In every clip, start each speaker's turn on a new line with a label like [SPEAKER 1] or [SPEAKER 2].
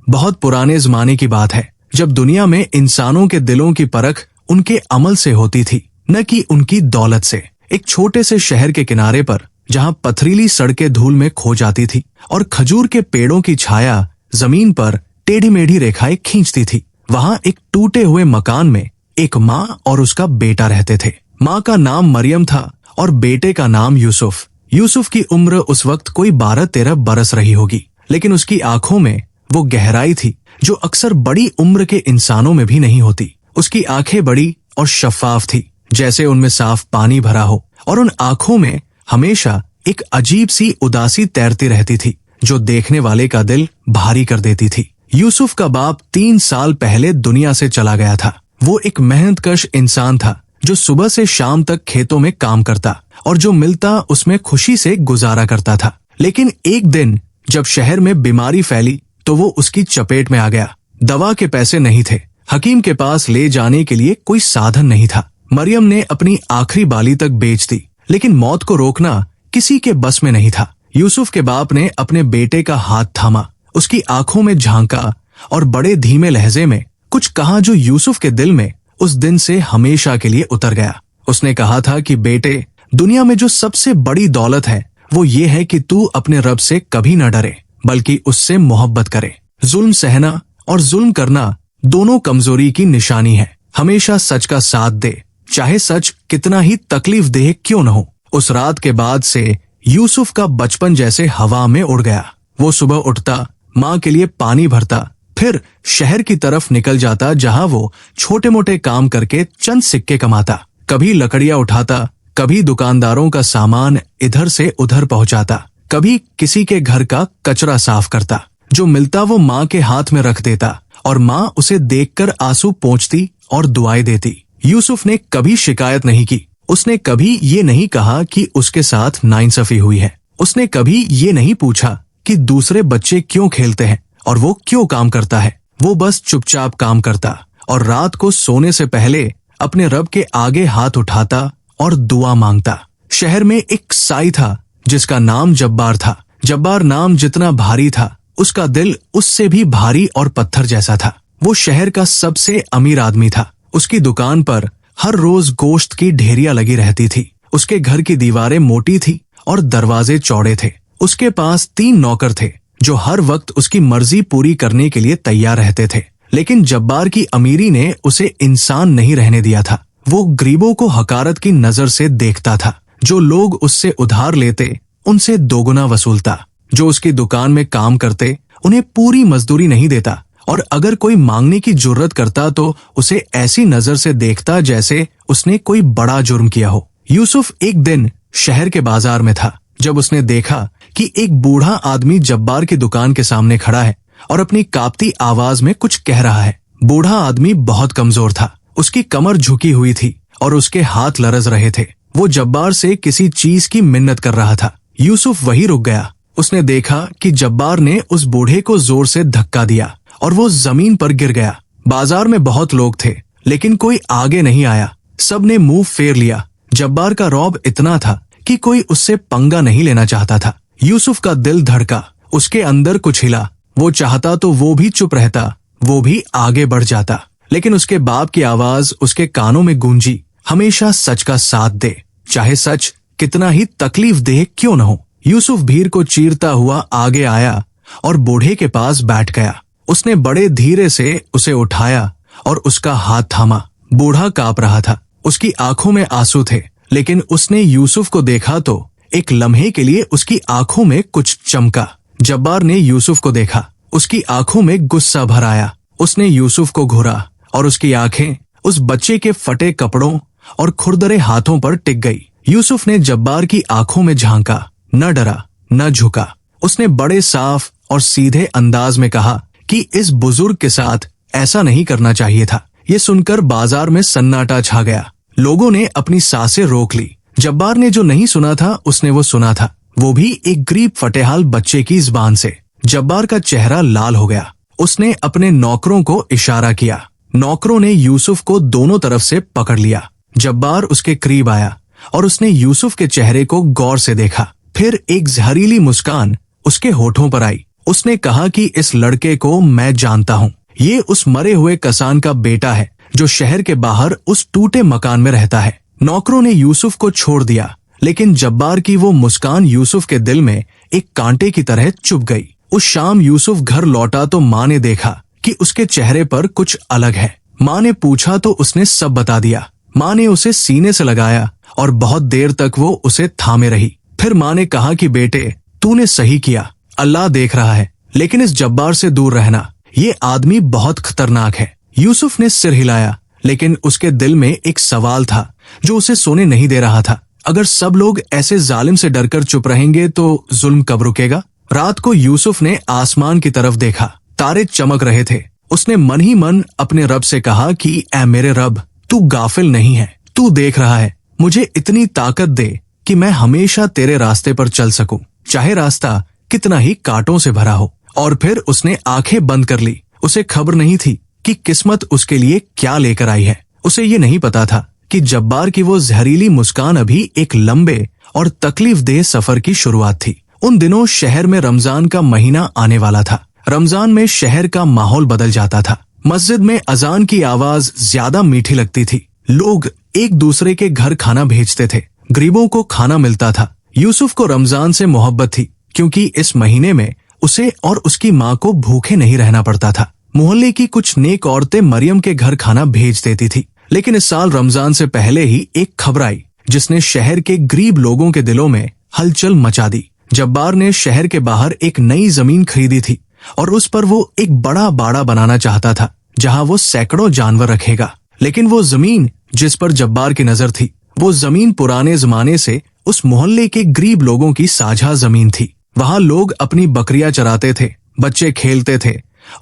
[SPEAKER 1] बहुत पुराने जमाने की बात है, जब दुनिया में इंसानों के दिलों की परख उनके अमल से होती थी, न कि उनकी दौलत से। एक छोटे से शहर के किनारे पर, जहाँ पथरीली सड़कें धूल में खो जाती थी और खजूर के पेड़ों की छाया जमीन पर टेढ़ी मेढ़ी रेखाएं खींचती थी, वहाँ एक टूटे हुए मकान में एक माँ और उसका बेटा रहते थे। माँ का नाम मरियम था और बेटे का नाम यूसुफ। यूसुफ की उम्र उस वक्त कोई 12-13 बरस रही होगी, लेकिन उसकी आंखों में वो गहराई थी जो अक्सर बड़ी उम्र के इंसानों में भी नहीं होती। उसकी आंखें बड़ी और शफाफ थी, जैसे उनमें साफ पानी भरा हो, और उन आंखों में हमेशा एक अजीब सी उदासी तैरती रहती थी जो देखने वाले का दिल भारी कर देती थी। यूसुफ का बाप 3 साल पहले दुनिया से चला गया था। वो एक मेहनतकश इंसान था जो सुबह से शाम तक खेतों में काम करता और जो मिलता उसमें खुशी से गुजारा करता था। लेकिन एक दिन जब शहर में बीमारी फैली तो वो उसकी चपेट में आ गया। दवा के पैसे नहीं थे, हकीम के पास ले जाने के लिए कोई साधन नहीं था। मरियम ने अपनी आखिरी बाली तक बेच दी, लेकिन मौत को रोकना किसी के बस में नहीं था। यूसुफ के बाप ने अपने बेटे का हाथ थामा, उसकी आंखों में झांका और बड़े धीमे लहजे में कुछ कहा जो यूसुफ के दिल में उस दिन से हमेशा के लिए उतर गया। उसने कहा था कि बेटे, दुनिया में जो सबसे बड़ी दौलत है वो ये है कि तू अपने रब से कभी न डरे, बल्कि उससे मोहब्बत करे। जुल्म सहना और जुल्म करना दोनों कमजोरी की निशानी है। हमेशा सच का साथ दे, चाहे सच कितना ही तकलीफ देह क्यों न हो। उस रात के बाद से यूसुफ का बचपन जैसे हवा में उड़ गया। वो सुबह उठता, माँ के लिए पानी भरता, फिर शहर की तरफ निकल जाता जहाँ वो छोटे मोटे काम करके चंद सिक्के कमाता। कभी लकड़ियाँ उठाता, कभी दुकानदारों का सामान इधर से उधर पहुँचाता, कभी किसी के घर का कचरा साफ करता। जो मिलता वो माँ के हाथ में रख देता और माँ उसे देखकर आंसू पोंछती और दुआएं देती। यूसुफ ने कभी शिकायत नहीं की। उसने कभी ये नहीं कहा कि उसके साथ नाइंसाफी हुई है। उसने कभी ये नहीं पूछा कि दूसरे बच्चे क्यों खेलते हैं और वो क्यों काम करता है। वो बस चुपचाप काम करता और रात को सोने से पहले अपने रब के आगे हाथ उठाता और दुआ मांगता। शहर में एक साई था जिसका नाम जब्बार था। जब्बार नाम जितना भारी था, उसका दिल उससे भी भारी और पत्थर जैसा था। वो शहर का सबसे अमीर आदमी था। उसकी दुकान पर हर रोज गोश्त की ढेरियां लगी रहती थी। उसके घर की दीवारें मोटी थी और दरवाजे चौड़े थे। उसके पास 3 नौकर थे जो हर वक्त उसकी मर्जी पूरी करने के लिए तैयार रहते थे। लेकिन जब्बार की अमीरी ने उसे इंसान नहीं रहने दिया था। वो गरीबों को हकारत की नजर से देखता था। जो लोग उससे उधार लेते उनसे दोगुना वसूलता। जो उसकी दुकान में काम करते उन्हें पूरी मजदूरी नहीं देता, और अगर कोई मांगने की जुर्रत करता तो उसे ऐसी नजर से देखता जैसे उसने कोई बड़ा जुर्म किया हो। यूसुफ एक दिन शहर के बाजार में था जब उसने देखा कि एक बूढ़ा आदमी जब्बार की दुकान के सामने खड़ा है और अपनी कांपती आवाज में कुछ कह रहा है। बूढ़ा आदमी बहुत कमजोर था, उसकी कमर झुकी हुई थी और उसके हाथ लरज रहे थे। वो जब्बार से किसी चीज की मिन्नत कर रहा था। यूसुफ वहीं रुक गया। उसने देखा कि जब्बार ने उस बूढ़े को जोर से धक्का दिया और वो जमीन पर गिर गया। बाजार में बहुत लोग थे, लेकिन कोई आगे नहीं आया। सब ने मुंह फेर लिया। जब्बार का रौब इतना था कि कोई उससे पंगा नहीं लेना चाहता था। यूसुफ का दिल धड़का, उसके अंदर कुछ हिला। वो चाहता तो वो भी चुप रहता, वो भी आगे बढ़ जाता, लेकिन उसके बाप की आवाज उसके कानों में गूंजी, हमेशा सच का साथ दे, चाहे सच कितना ही तकलीफ दे क्यों न हो। यूसुफ भीड़ को चीरता हुआ आगे आया और बूढ़े के पास बैठ गया। उसने बड़े धीरे से उसे उठाया और उसका हाथ थामा। बूढ़ा कांप रहा था, उसकी आंखों में आंसू थे, लेकिन उसने यूसुफ को देखा तो एक लम्हे के लिए उसकी आंखों में कुछ चमका। जब्बार ने यूसुफ को देखा, उसकी आंखों में गुस्सा भर आया। उसने यूसुफ को घूरा और उसकी आंखें उस बच्चे के फटे कपड़ों और खुरदरे हाथों पर टिक गई। यूसुफ ने जब्बार की आंखों में झांका, न डरा न झुका। उसने बड़े साफ और सीधे अंदाज में कहा कि इस बुजुर्ग के साथ ऐसा नहीं करना चाहिए था। ये सुनकर बाजार में सन्नाटा छा गया। लोगों ने अपनी सांसें रोक ली। जब्बार ने जो नहीं सुना था उसने वो सुना था, वो भी एक गरीब फटेहाल बच्चे की जुबान से। जब्बार का चेहरा लाल हो गया। उसने अपने नौकरों को इशारा किया। नौकरों ने यूसुफ को दोनों तरफ से पकड़ लिया। जब्बार उसके करीब आया और उसने यूसुफ के चेहरे को गौर से देखा। फिर एक जहरीली मुस्कान उसके होठों पर आई। उसने कहा कि इस लड़के को मैं जानता हूँ, ये उस मरे हुए कसान का बेटा है जो शहर के बाहर उस टूटे मकान में रहता है। नौकरों ने यूसुफ को छोड़ दिया, लेकिन जब्बार की वो मुस्कान यूसुफ के दिल में एक कांटे की तरह चुभ गई। उस शाम यूसुफ घर लौटा तो माँ ने देखा कि उसके चेहरे पर कुछ अलग है। माँ ने पूछा तो उसने सब बता दिया। माँ ने उसे सीने से लगाया और बहुत देर तक वो उसे थामे रही। फिर माँ ने कहा कि बेटे, तूने सही किया, अल्लाह देख रहा है, लेकिन इस जब्बार से दूर रहना, ये आदमी बहुत खतरनाक है। यूसुफ ने सिर हिलाया, लेकिन उसके दिल में एक सवाल था जो उसे सोने नहीं दे रहा था। अगर सब लोग ऐसे जालिम से डरकर चुप रहेंगे तो जुल्म कब रुकेगा? रात को यूसुफ ने आसमान की तरफ देखा, तारे चमक रहे थे। उसने मन ही मन अपने रब से कहा कि ऐ मेरे रब, तू गाफिल नहीं है, तू देख रहा है, मुझे इतनी ताकत दे कि मैं हमेशा तेरे रास्ते पर चल सकूं, चाहे रास्ता कितना ही कांटों से भरा हो। और फिर उसने आंखें बंद कर ली। उसे खबर नहीं थी कि किस्मत उसके लिए क्या लेकर आई है। उसे ये नहीं पता था कि जब्बार की वो जहरीली मुस्कान अभी एक लंबे और तकलीफदेह सफर की शुरुआत थी। उन दिनों शहर में रमजान का महीना आने वाला था। रमजान में शहर का माहौल बदल जाता था। मस्जिद में अजान की आवाज ज्यादा मीठी लगती थी। लोग एक दूसरे के घर खाना भेजते थे। गरीबों को खाना मिलता था। यूसुफ को रमजान से मोहब्बत थी, क्योंकि इस महीने में उसे और उसकी माँ को भूखे नहीं रहना पड़ता था। मोहल्ले की कुछ नेक औरतें मरियम के घर खाना भेज देती थी। लेकिन इस साल रमजान से पहले ही एक खबर आई जिसने शहर के गरीब लोगों के दिलों में हलचल मचा दी। जब्बार ने शहर के बाहर एक नई जमीन खरीदी थी और उस पर वो एक बड़ा बाड़ा बनाना चाहता था जहां वो सैकड़ों जानवर रखेगा। लेकिन वो जमीन जिस पर जब्बार की नजर थी, वो जमीन पुराने जमाने से उस मोहल्ले के गरीब लोगों की साझा जमीन थी। वहां लोग अपनी बकरियां चराते थे, बच्चे खेलते थे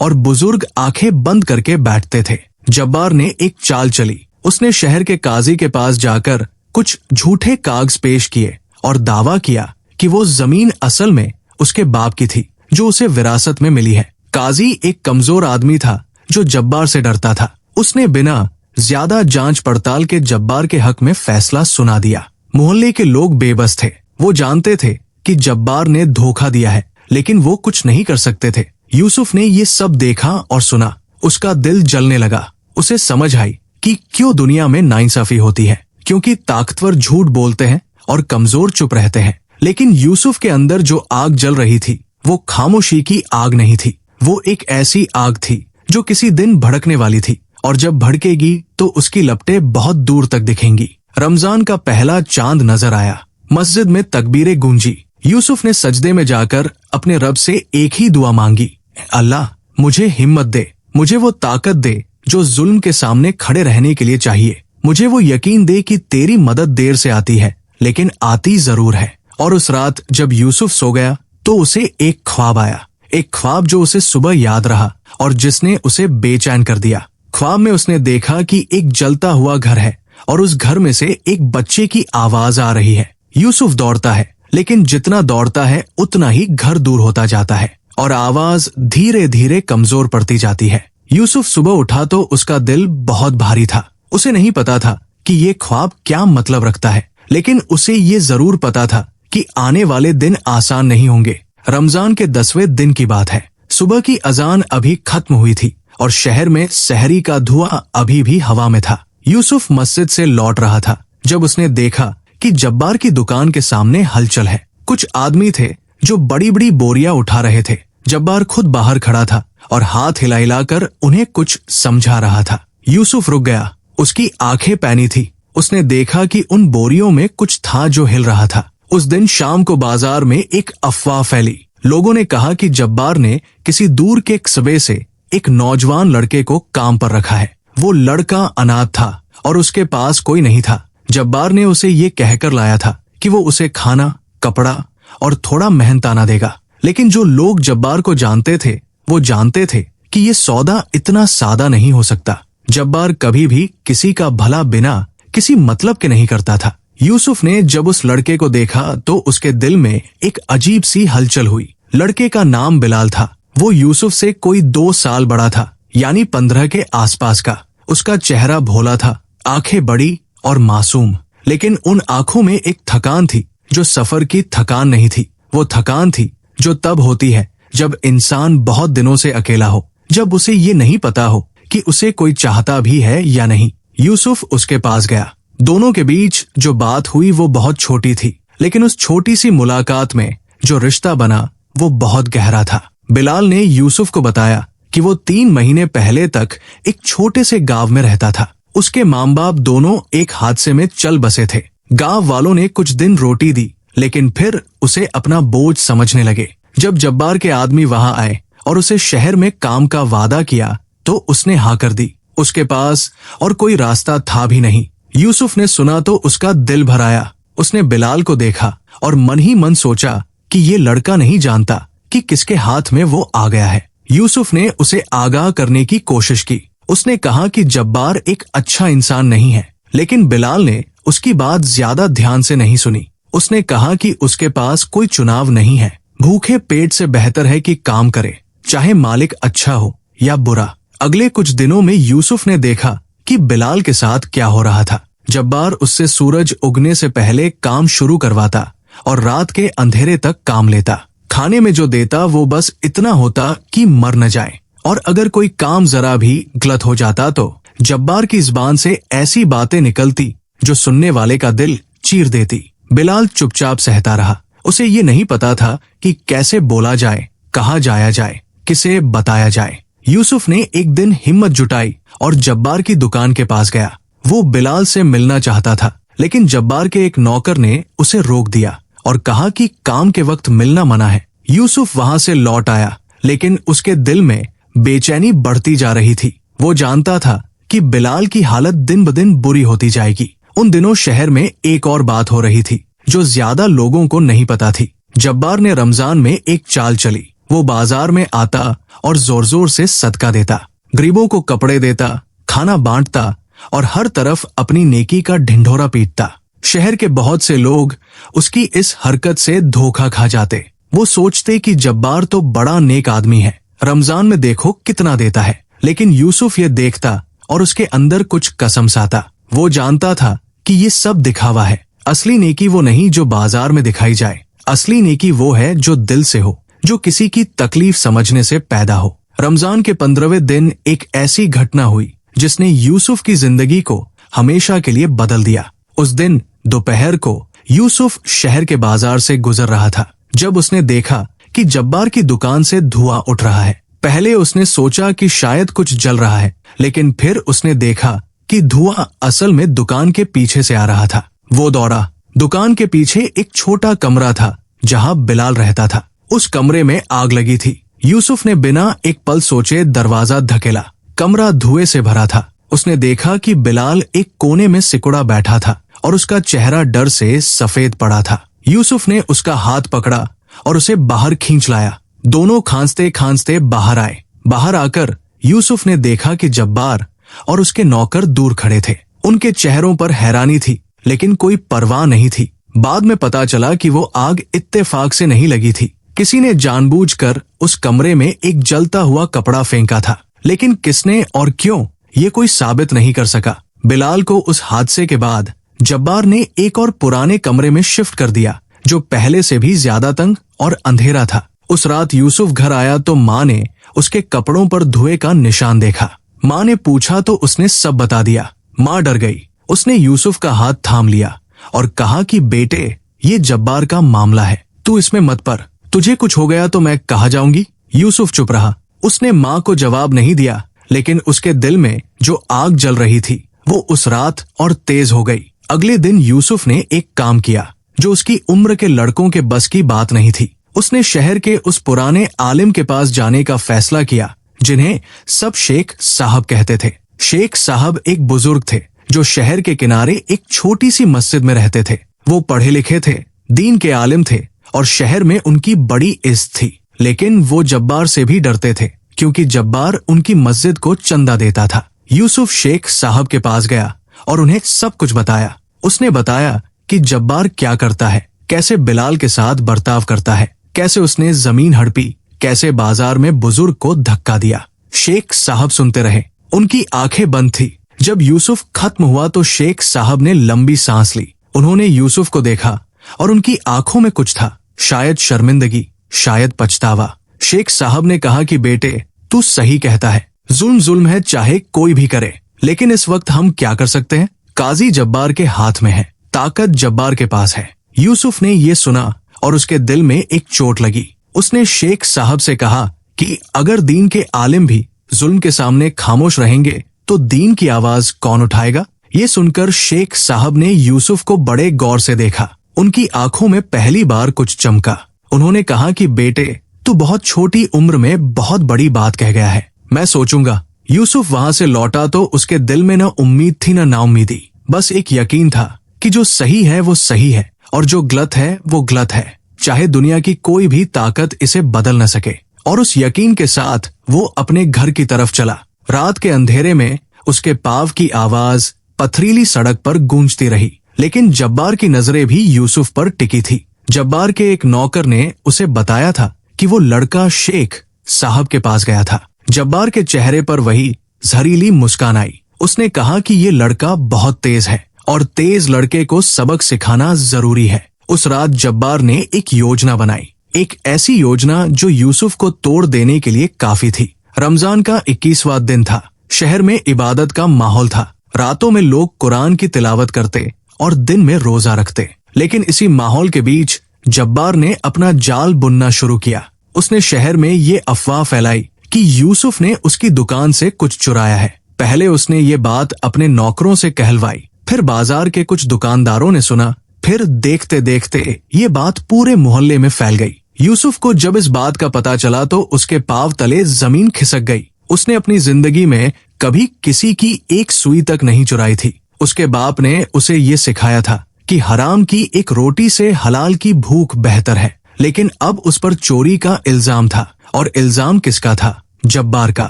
[SPEAKER 1] और बुजुर्ग आंखें बंद करके बैठते थे। जब्बार ने एक चाल चली। उसने शहर के काजी के पास जाकर कुछ झूठे कागज पेश किए और दावा किया कि वो जमीन असल में उसके बाप की थी, जो उसे विरासत में मिली है। काजी एक कमजोर आदमी था जो जब्बार से डरता था। उसने बिना ज्यादा जांच पड़ताल के जब्बार के हक में फैसला सुना दिया। मोहल्ले के लोग बेबस थे। वो जानते थे कि जब्बार ने धोखा दिया है, लेकिन वो कुछ नहीं कर सकते थे। यूसुफ ने ये सब देखा और सुना। उसका दिल जलने लगा। उसे समझ आई कि क्यों दुनिया में नाइंसाफी होती है, क्योंकि ताकतवर झूठ बोलते हैं और कमजोर चुप रहते हैं। लेकिन यूसुफ के अंदर जो आग जल रही थी, वो खामोशी की आग नहीं थी। वो एक ऐसी आग थी जो किसी दिन भड़कने वाली थी, और जब भड़केगी तो उसकी लपटें बहुत दूर तक दिखेंगी। रमजान का पहला चांद नजर आया। मस्जिद में तकबीरें गूंजी। यूसुफ ने सजदे में जाकर अपने रब से एक ही दुआ मांगी, अल्लाह मुझे हिम्मत दे, मुझे वो ताकत दे जो जुल्म के सामने खड़े रहने के लिए चाहिए। मुझे वो यकीन दे कि तेरी मदद देर से आती है, लेकिन आती जरूर है। और उस रात जब यूसुफ सो गया तो उसे एक ख्वाब आया। एक ख्वाब जो उसे सुबह याद रहा और जिसने उसे बेचैन कर दिया। ख्वाब में उसने देखा कि एक जलता हुआ घर है और उस घर में से एक बच्चे की आवाज आ रही है। यूसुफ दौड़ता है, लेकिन जितना दौड़ता है उतना ही घर दूर होता जाता है और आवाज धीरे धीरे कमजोर पड़ती जाती है। यूसुफ सुबह उठा तो उसका दिल बहुत भारी था। उसे नहीं पता था कि ये ख्वाब क्या मतलब रखता है, लेकिन उसे ये जरूर पता था कि आने वाले दिन आसान नहीं होंगे। रमजान के 10वें दिन की बात है। सुबह की अजान अभी खत्म हुई थी और शहर में सहरी का धुआं अभी भी हवा में था। यूसुफ मस्जिद से लौट रहा था जब उसने देखा कि जब्बार की दुकान के सामने हलचल है। कुछ आदमी थे जो बड़ी बड़ी बोरियां उठा रहे थे। जब्बार खुद बाहर खड़ा था और हाथ हिला हिलाकर उन्हें कुछ समझा रहा था। यूसुफ रुक गया। उसकी आंखें पैनी थी। उसने देखा कि उन बोरियों में कुछ था जो हिल रहा था। उस दिन शाम को बाजार में एक अफवाह फैली। लोगों ने कहा कि जब्बार ने किसी दूर के कस्बे से एक नौजवान लड़के को काम पर रखा है। वो लड़का अनाथ था और उसके पास कोई नहीं था। जब्बार ने उसे ये कहकर लाया था कि वो उसे खाना, कपड़ा और थोड़ा मेहनताना देगा। लेकिन जो लोग जब्बार को जानते थे वो जानते थे कि ये सौदा इतना सादा नहीं हो सकता। जब्बार कभी भी किसी का भला बिना किसी मतलब के नहीं करता था। यूसुफ ने जब उस लड़के को देखा तो उसके दिल में एक अजीब सी हलचल हुई। लड़के का नाम बिलाल था। वो यूसुफ से कोई 2 साल बड़ा था, यानी 15 के आसपास का। उसका चेहरा भोला था, आंखें बड़ी और मासूम, लेकिन उन आंखों में एक थकान थी जो सफर की थकान नहीं थी। वो थकान थी जो तब होती है जब इंसान बहुत दिनों से अकेला हो, जब उसे ये नहीं पता हो कि उसे कोई चाहता भी है या नहीं। यूसुफ उसके पास गया। दोनों के बीच जो बात हुई वो बहुत छोटी थी, लेकिन उस छोटी सी मुलाकात में जो रिश्ता बना वो बहुत गहरा था। बिलाल ने यूसुफ को बताया कि वो 3 महीने पहले तक एक छोटे से गांव में रहता था। उसके माँ बाप दोनों एक हादसे में चल बसे थे। गांव वालों ने कुछ दिन रोटी दी, लेकिन फिर उसे अपना बोझ समझने लगे। जब जब्बार के आदमी वहां आए और उसे शहर में काम का वादा किया तो उसने हाँ कर दी। उसके पास और कोई रास्ता था भी नहीं। यूसुफ ने सुना तो उसका दिल भर आया। उसने बिलाल को देखा और मन ही मन सोचा कि ये लड़का नहीं जानता कि किसके हाथ में वो आ गया है। यूसुफ ने उसे आगाह करने की कोशिश की। उसने कहा कि जब्बार एक अच्छा इंसान नहीं है, लेकिन बिलाल ने उसकी बात ज्यादा ध्यान से नहीं सुनी। उसने कहा कि उसके पास कोई चुनाव नहीं है। भूखे पेट से बेहतर है कि काम करे, चाहे मालिक अच्छा हो या बुरा। अगले कुछ दिनों में यूसुफ ने देखा कि बिलाल के साथ क्या हो रहा था। जब्बार उससे सूरज उगने से पहले काम शुरू करवाता और रात के अंधेरे तक काम लेता। खाने में जो देता वो बस इतना होता कि मर न जाए, और अगर कोई काम जरा भी गलत हो जाता तो जब्बार की जुबान से ऐसी बातें निकलती जो सुनने वाले का दिल चीर देती। बिलाल चुपचाप सहता रहा। उसे ये नहीं पता था कि कैसे बोला जाए, कहा जाया जाए, किसे बताया जाए। यूसुफ ने एक दिन हिम्मत जुटाई और जब्बार की दुकान के पास गया। वो बिलाल से मिलना चाहता था, लेकिन जब्बार के एक नौकर ने उसे रोक दिया और कहा कि काम के वक्त मिलना मना है। यूसुफ वहां से लौट आया, लेकिन उसके दिल में बेचैनी बढ़ती जा रही थी। वो जानता था कि बिलाल की हालत दिन ब दिन बुरी होती जाएगी। उन दिनों शहर में एक और बात हो रही थी जो ज्यादा लोगों को नहीं पता थी। जब्बार ने रमजान में एक चाल चली। वो बाजार में आता और जोर जोर से सदका देता, गरीबों को कपड़े देता, खाना बांटता और हर तरफ अपनी नेकी का ढिंढोरा पीटता। शहर के बहुत से लोग उसकी इस हरकत से धोखा खा जाते। वो सोचते कि जब्बार तो बड़ा नेक आदमी है, रमजान में देखो कितना देता है। लेकिन यूसुफ ये देखता और उसके अंदर कुछ कसम साता। वो जानता था कि ये सब दिखावा है। असली नेकी वो नहीं जो बाजार में दिखाई जाए। असली नेकी वो है जो दिल से हो, जो किसी की तकलीफ समझने से पैदा हो। रमजान के 15वें दिन एक ऐसी घटना हुई जिसने यूसुफ की जिंदगी को हमेशा के लिए बदल दिया। उस दिन दोपहर को यूसुफ शहर के बाजार से गुजर रहा था जब उसने देखा कि जब्बार की दुकान से धुआं उठ रहा है। पहले उसने सोचा कि शायद कुछ जल रहा है, लेकिन फिर उसने देखा कि धुआं असल में दुकान के पीछे से आ रहा था। वो दौड़ा। दुकान के पीछे एक छोटा कमरा था जहां बिलाल रहता था। उस कमरे में आग लगी थी। यूसुफ ने बिना एक पल सोचे दरवाजा धकेला। कमरा धुएं से भरा था। उसने देखा कि बिलाल एक कोने में सिकुड़ा बैठा था और उसका चेहरा डर से सफेद पड़ा था। यूसुफ ने उसका हाथ पकड़ा और उसे बाहर खींच लाया। दोनों खांसते खांसते बाहर आए। बाहर आकर यूसुफ ने देखा कि जब्बार और उसके नौकर दूर खड़े थे। उनके चेहरों पर हैरानी थी, लेकिन कोई परवाह नहीं थी। बाद में पता चला कि वो आग इत्तेफाक से नहीं लगी थी। किसी ने जानबूझकर उस कमरे में एक जलता हुआ कपड़ा फेंका था, लेकिन किसने और क्यों ये कोई साबित नहीं कर सका। बिलाल को उस हादसे के बाद जब्बार ने एक और पुराने कमरे में शिफ्ट कर दिया जो पहले से भी ज्यादा तंग और अंधेरा था। उस रात यूसुफ घर आया तो माँ ने उसके कपड़ों पर धुएं का निशान देखा। माँ ने पूछा तो उसने सब बता दिया। माँ डर गई। उसने यूसुफ का हाथ थाम लिया और कहा कि बेटे, ये जब्बार का मामला है, तू इसमें मत पड़। तुझे कुछ हो गया तो मैं कहाँ जाऊंगी। यूसुफ चुप रहा। उसने माँ को जवाब नहीं दिया, लेकिन उसके दिल में जो आग जल रही थी वो उस रात और तेज हो गई। अगले दिन यूसुफ ने एक काम किया जो उसकी उम्र के लड़कों के बस की बात नहीं थी। उसने शहर के उस पुराने आलिम के पास जाने का फैसला किया जिन्हें सब शेख साहब कहते थे। शेख साहब एक बुजुर्ग थे जो शहर के किनारे एक छोटी सी मस्जिद में रहते थे। वो पढ़े लिखे थे, दीन के आलिम थे और शहर में उनकी बड़ी इज्जत थी। लेकिन वो जब्बार से भी डरते थे क्योंकि जब्बार उनकी मस्जिद को चंदा देता था। यूसुफ शेख साहब के पास गया और उन्हें सब कुछ बताया। उसने बताया कि जब्बार क्या करता है, कैसे बिलाल के साथ बर्ताव करता है, कैसे उसने जमीन हड़पी, कैसे बाजार में बुजुर्ग को धक्का दिया। शेख साहब सुनते रहे। उनकी आंखें बंद थी। जब यूसुफ खत्म हुआ तो शेख साहब ने लंबी सांस ली। उन्होंने यूसुफ को देखा और उनकी आंखों में कुछ था, शायद शर्मिंदगी, शायद पछतावा, शेख साहब ने कहा कि बेटे, तू सही कहता है, जुल्म जुल्म है, चाहे कोई भी करे, लेकिन इस वक्त हम क्या कर सकते हैं? काजी जब्बार के हाथ में है, ताकत जब्बार के पास है। यूसुफ ने ये सुना और उसके दिल में एक चोट लगी। उसने शेख साहब से कहा कि अगर दीन के आलिम भी जुल्म के सामने खामोश रहेंगे तो दीन की आवाज कौन उठाएगा? ये सुनकर शेख साहब ने यूसुफ को बड़े गौर से देखा। उनकी आंखों में पहली बार कुछ चमका। उन्होंने कहा कि बेटे, तू बहुत छोटी उम्र में बहुत बड़ी बात कह गया है, मैं सोचूंगा। यूसुफ वहां से लौटा तो उसके दिल में न उम्मीद थी न नाउम्मीदी, बस एक यकीन था कि जो सही है वो सही है और जो गलत है वो गलत है, चाहे दुनिया की कोई भी ताकत इसे बदल न सके। और उस यकीन के साथ वो अपने घर की तरफ चला। रात के अंधेरे में उसके पाँव की आवाज पथरीली सड़क पर गूंजती रही, लेकिन जब्बार की नजरें भी यूसुफ पर टिकी थी। जब्बार के एक नौकर ने उसे बताया था कि वो लड़का शेख साहब के पास गया था। जब्बार के चेहरे पर वही जहरीली मुस्कान आई। उसने कहा कि ये लड़का बहुत तेज है और तेज लड़के को सबक सिखाना जरूरी है। उस रात जब्बार ने एक योजना बनाई, एक ऐसी योजना जो यूसुफ को तोड़ देने के लिए काफी थी। रमजान का 21वां दिन था। शहर में इबादत का माहौल था। रातों में लोग कुरान की तिलावत करते और दिन में रोजा रखते। लेकिन इसी माहौल के बीच जब्बार ने अपना जाल बुनना शुरू किया। उसने शहर में ये अफवाह फैलाई कि यूसुफ ने उसकी दुकान से कुछ चुराया है। पहले उसने ये बात अपने नौकरों से कहलवाई, फिर बाजार के कुछ दुकानदारों ने सुना, फिर देखते देखते ये बात पूरे मोहल्ले में फैल गई। यूसुफ को जब इस बात का पता चला तो उसके पांव तले जमीन खिसक गई। उसने अपनी जिंदगी में कभी किसी की एक सुई तक नहीं चुराई थी। उसके बाप ने उसे ये सिखाया था कि हराम की एक रोटी से हलाल की भूख बेहतर है। लेकिन अब उस पर चोरी का इल्जाम था, और इल्जाम किसका था? जब्बार का,